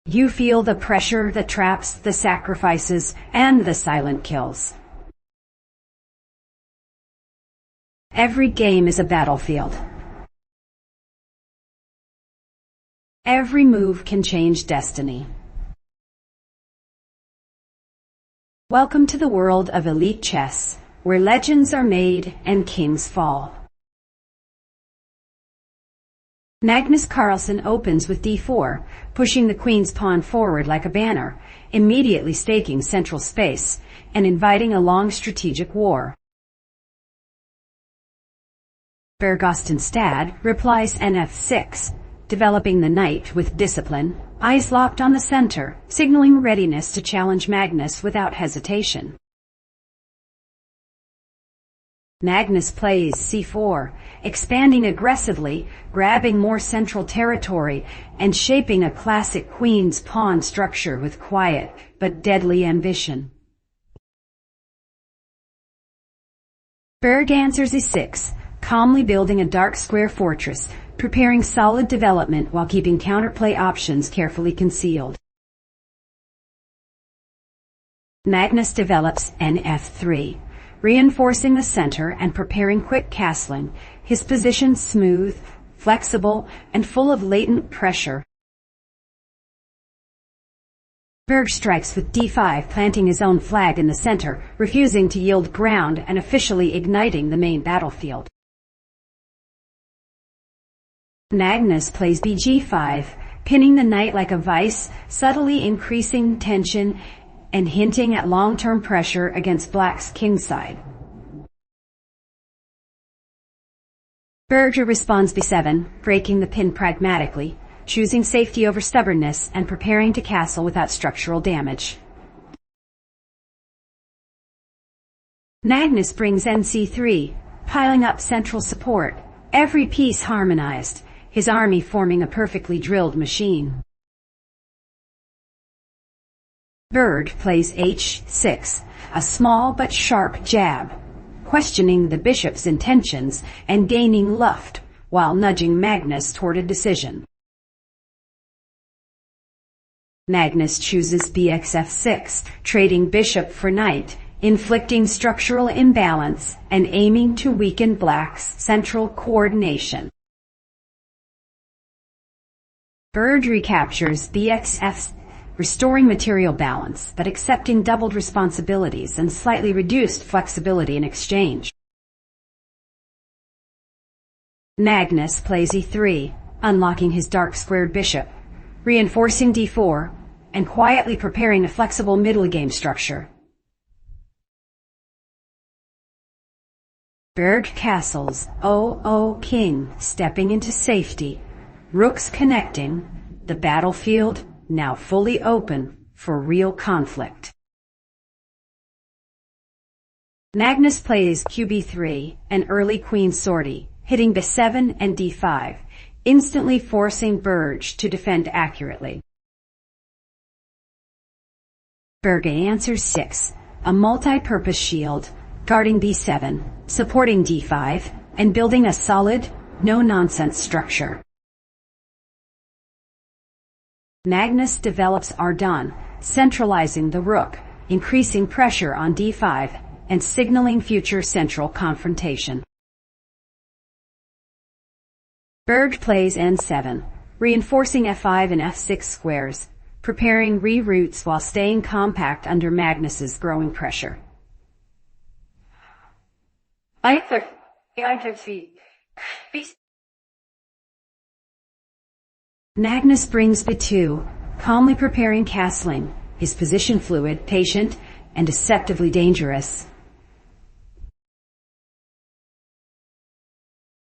You feel the pressure, the traps, the sacrifices, and the silent kills. Every game is a battlefield. Every move can change destiny. Welcome to the world of elite chess, where legends are made and kings fall. Magnus Carlsen opens with d4, pushing the queen's pawn forward like a banner, immediately staking central space and inviting a long strategic war. Bergast instead replies nf6, developing the knight with discipline, eyes locked on the center, signaling readiness to challenge Magnus without hesitation. Magnus plays c4, expanding aggressively, grabbing more central territory, and shaping a classic queen's pawn structure with quiet but deadly ambition. Berg answers e6, calmly building a dark square fortress, preparing solid development while keeping counterplay options carefully concealed. Magnus develops nf3, reinforcing the center and preparing quick castling, his position smooth, flexible, and full of latent pressure. Berg strikes with d5, planting his own flag in the center, refusing to yield ground and officially igniting the main battlefield. Magnus plays bg5, pinning the knight like a vice, subtly increasing tension and hinting at long-term pressure against Black's kingside. Berger responds b7, breaking the pin pragmatically, choosing safety over stubbornness and preparing to castle without structural damage. Magnus brings nc3, piling up central support, every piece harmonized, his army forming a perfectly drilled machine. Berg plays h6, a small but sharp jab, questioning the bishop's intentions and gaining luft while nudging Magnus toward a decision. Magnus chooses bxf6, trading bishop for knight, inflicting structural imbalance and aiming to weaken Black's central coordination. Berg recaptures bxf, restoring material balance, but accepting doubled responsibilities and slightly reduced flexibility in exchange. Magnus plays e3, unlocking his dark squared bishop, reinforcing d4, and quietly preparing a flexible middle game structure. Berg castles, o king, stepping into safety, rooks connecting, the battlefield now fully open for real conflict. Magnus plays qb3, an early queen sortie, hitting b7 and d5, instantly forcing Berg to defend accurately. Berg answers 6, a multi-purpose shield, guarding b7, supporting d5, and building a solid, no-nonsense structure. Magnus develops Ardon, centralizing the rook, increasing pressure on d5, and signaling future central confrontation. Berg plays n7, reinforcing f5 and f6 squares, preparing reroutes while staying compact under Magnus's growing pressure. Magnus brings b2, calmly preparing castling, his position fluid, patient, and deceptively dangerous.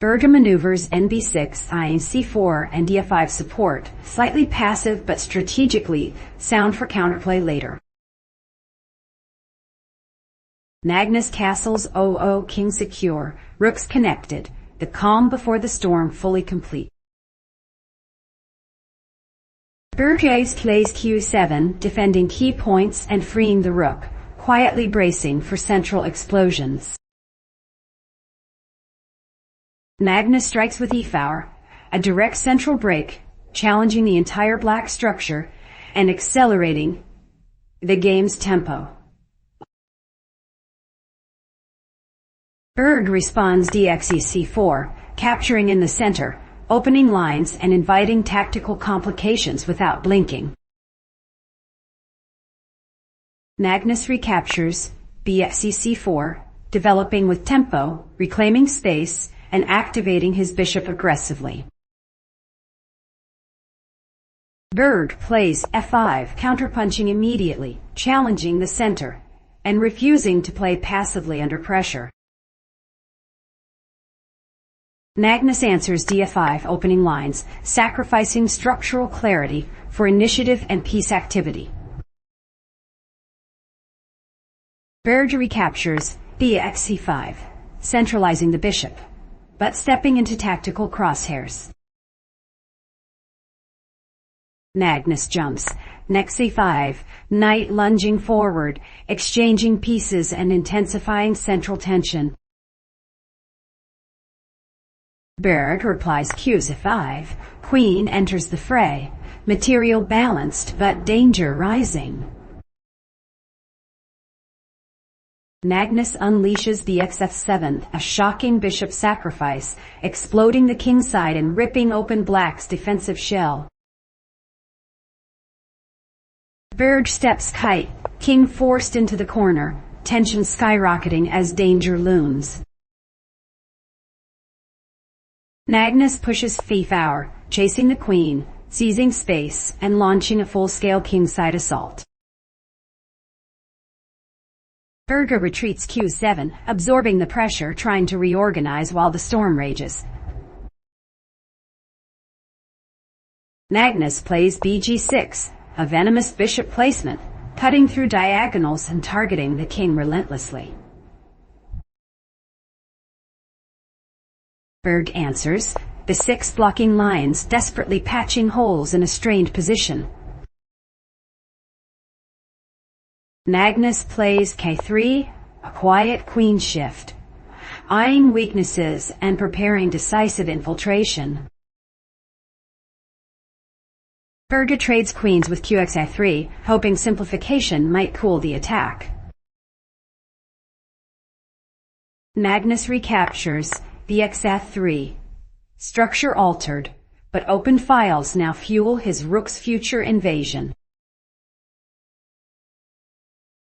Berg maneuvers nb6, eyeing c4 and df5 support, slightly passive but strategically sound for counterplay later. Magnus castles o king secure, rooks connected, the calm before the storm fully complete. Berg plays q7, defending key points and freeing the rook, quietly bracing for central explosions. Magnus strikes with e4, a direct central break, challenging the entire Black structure, and accelerating the game's tempo. Berg responds dxe c4, capturing in the center, opening lines and inviting tactical complications without blinking. Magnus recaptures bxe c4, developing with tempo, reclaiming space, and activating his bishop aggressively. Berg plays f5, counterpunching immediately, challenging the center, and refusing to play passively under pressure. Magnus answers d5, opening lines, sacrificing structural clarity for initiative and piece activity. Berg recaptures bxe c5, centralizing the bishop, but stepping into tactical crosshairs. Magnus jumps, knight c5, knight lunging forward, exchanging pieces and intensifying central tension. Berg replies qc5, queen enters the fray, material balanced but danger rising. Magnus unleashes bxf7, a shocking bishop sacrifice, exploding the kingside and ripping open black's defensive shell. Berg steps kite, king forced into the corner, tension skyrocketing as danger looms. Magnus pushes f4, chasing the queen, seizing space, and launching a full-scale kingside assault. Berg retreats q7, absorbing the pressure, trying to reorganize while the storm rages. Magnus plays bg6, a venomous bishop placement, cutting through diagonals and targeting the king relentlessly. Berg answers, b6, blocking lines, desperately patching holes in a strained position. Magnus plays k3, a quiet queen shift, eyeing weaknesses and preparing decisive infiltration. Berg trades queens with qx3, hoping simplification might cool the attack. Magnus recaptures bxf3. Structure altered, but open files now fuel his rook's future invasion.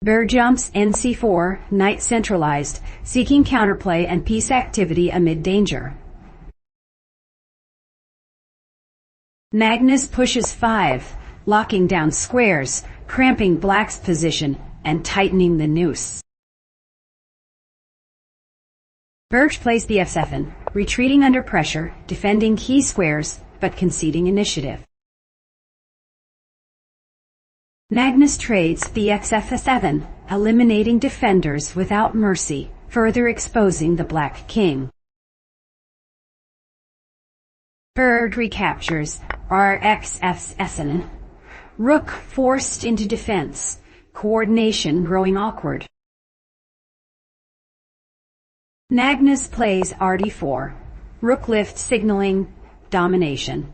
Berg jumps nc4, knight centralized, seeking counterplay and piece activity amid danger. Magnus pushes 5, locking down squares, cramping black's position, and tightening the noose. Berg plays bf7, retreating under pressure, defending key squares, but conceding initiative. Magnus trades bxf7, eliminating defenders without mercy, further exposing the black king. Berg recaptures rxf7, rook forced into defense, coordination growing awkward. Magnus plays rd4, rook lift signaling domination,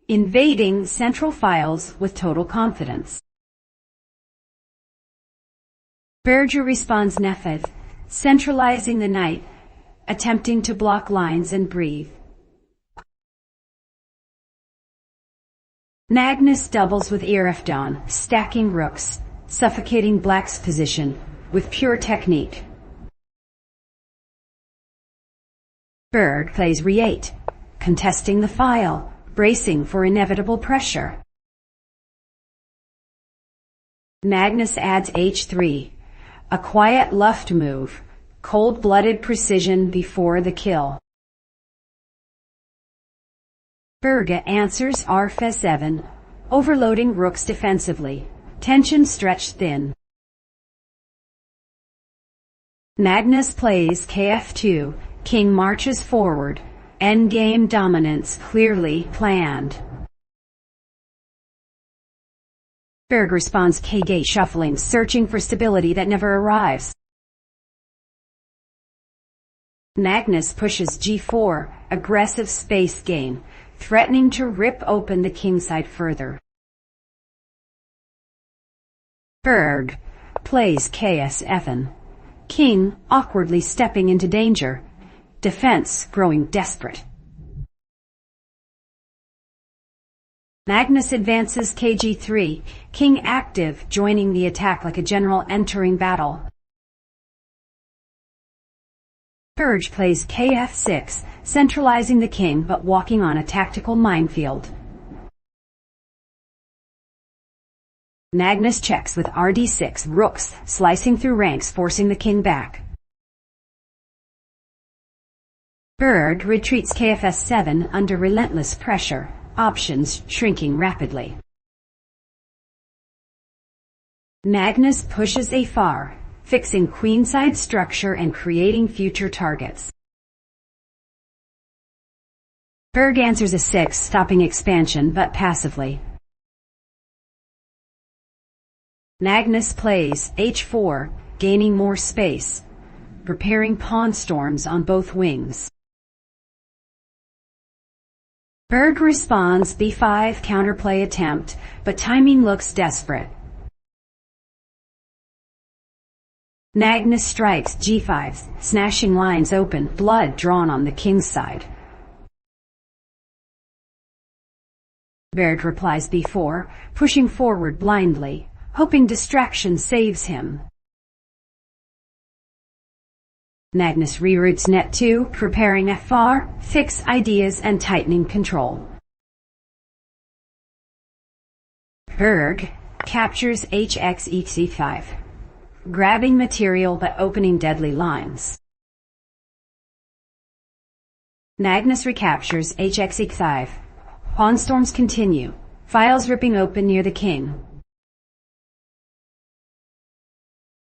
invading central files with total confidence. Berg responds nf5, centralizing the knight, attempting to block lines and breathe. Magnus doubles with erfdon, stacking rooks, suffocating black's position with pure technique. Berg plays re8, contesting the file, bracing for inevitable pressure. Magnus adds h3, a quiet luft move, cold-blooded precision before the kill. Berg answers rf7, overloading rooks defensively, tension stretched thin. Magnus plays kf2, king marches forward, endgame dominance clearly planned. Berg responds k-gate shuffling, searching for stability that never arrives. Magnus pushes g4, aggressive space gain, threatening to rip open the kingside further. Berg plays KS7. King awkwardly stepping into danger. Defense growing desperate. Magnus advances KG3. King active, joining the attack like a general entering battle. Berg plays KF6, centralizing the king but walking on a tactical minefield. Magnus checks with RD6, rooks, slicing through ranks, forcing the king back. Berg retreats KFS7 under relentless pressure, options shrinking rapidly. Magnus pushes A4, fixing queenside structure and creating future targets. Berg answers A6, stopping expansion but passively. Magnus plays H4, gaining more space, preparing pawn storms on both wings. Berg responds B5 counterplay attempt, but timing looks desperate. Magnus strikes G5, snashing lines open, blood drawn on the king's side. Berg replies B4, pushing forward blindly, hoping distraction saves him. Magnus reroutes Net2, preparing F4, fix ideas and tightening control. Berg captures HXE5, grabbing material but opening deadly lines. Magnus recaptures HXE5. Pawn storms continue, files ripping open near the king.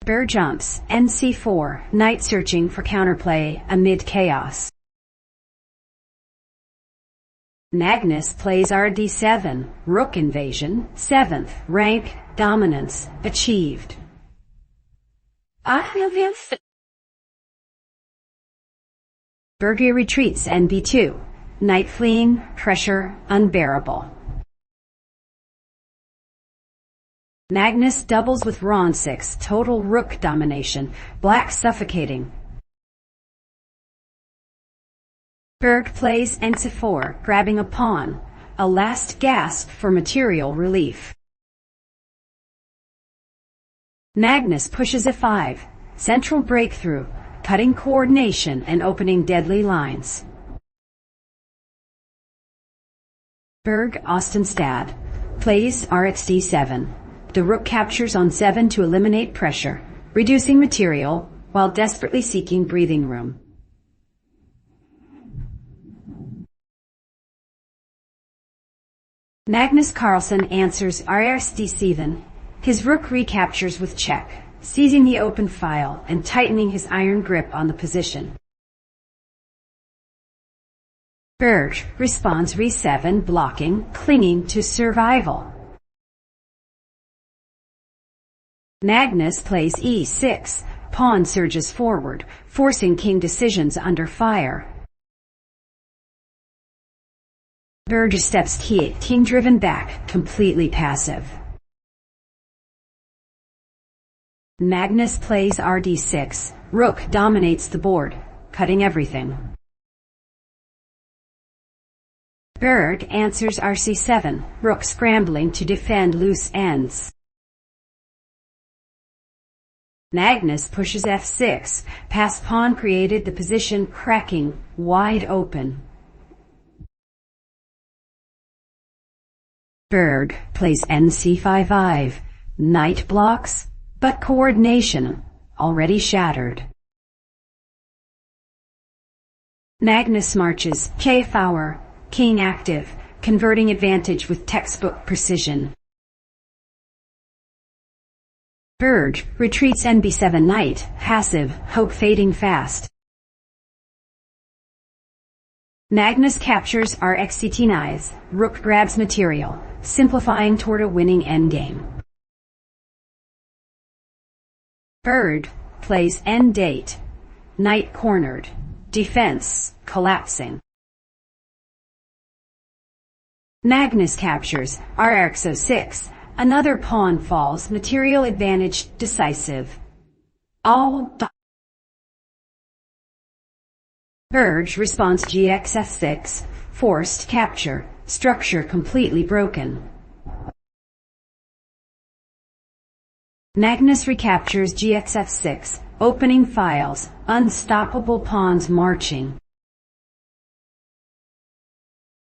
Berg jumps NC4, knight searching for counterplay amid chaos. Magnus plays RD7, rook invasion, 7th rank dominance achieved. Berg retreats NB2, knight fleeing, pressure unbearable. Magnus doubles with Ron6, total rook domination, black suffocating. Berg plays NC4, grabbing a pawn, a last gasp for material relief. Magnus pushes A5, central breakthrough, cutting coordination and opening deadly lines. Berg Ostenstad plays RxD7. The rook captures on 7 to eliminate pressure, reducing material while desperately seeking breathing room. Magnus Carlsen answers RxD7. His rook recaptures with check, seizing the open file and tightening his iron grip on the position. Berg responds Re7, blocking, clinging to survival. Magnus plays E6, pawn surges forward, forcing king decisions under fire. Berg steps king driven back, completely passive. Magnus plays RD6, rook dominates the board, cutting everything. Berg answers RC7, rook scrambling to defend loose ends. Magnus pushes F6, passed pawn created the position cracking, wide open. Berg plays NC5, knight blocks, but coordination already shattered. Magnus marches K4, king active, converting advantage with textbook precision. Berg retreats NB7 knight, passive, hope fading fast. Magnus captures RxCT9, rook grabs material, simplifying toward a winning endgame. Berg plays N-date, knight cornered, defense collapsing. Magnus captures RxO6, Another pawn falls, material advantage decisive. Urge response GXF6, forced capture, structure completely broken. Magnus recaptures GXF6, opening files, unstoppable pawns marching.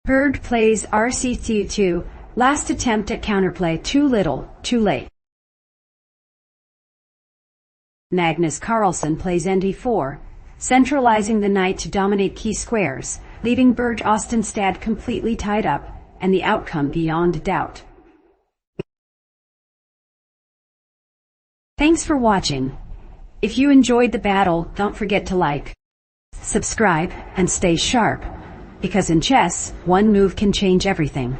Herd plays RCC2, last attempt at counterplay, too little, too late. Magnus Carlsen plays ND4, centralizing the knight to dominate key squares, leaving Berge Ostenstad completely tied up, and the outcome beyond doubt. Thanks for watching. If you enjoyed the battle, don't forget to like, subscribe, and stay sharp, because in chess, one move can change everything.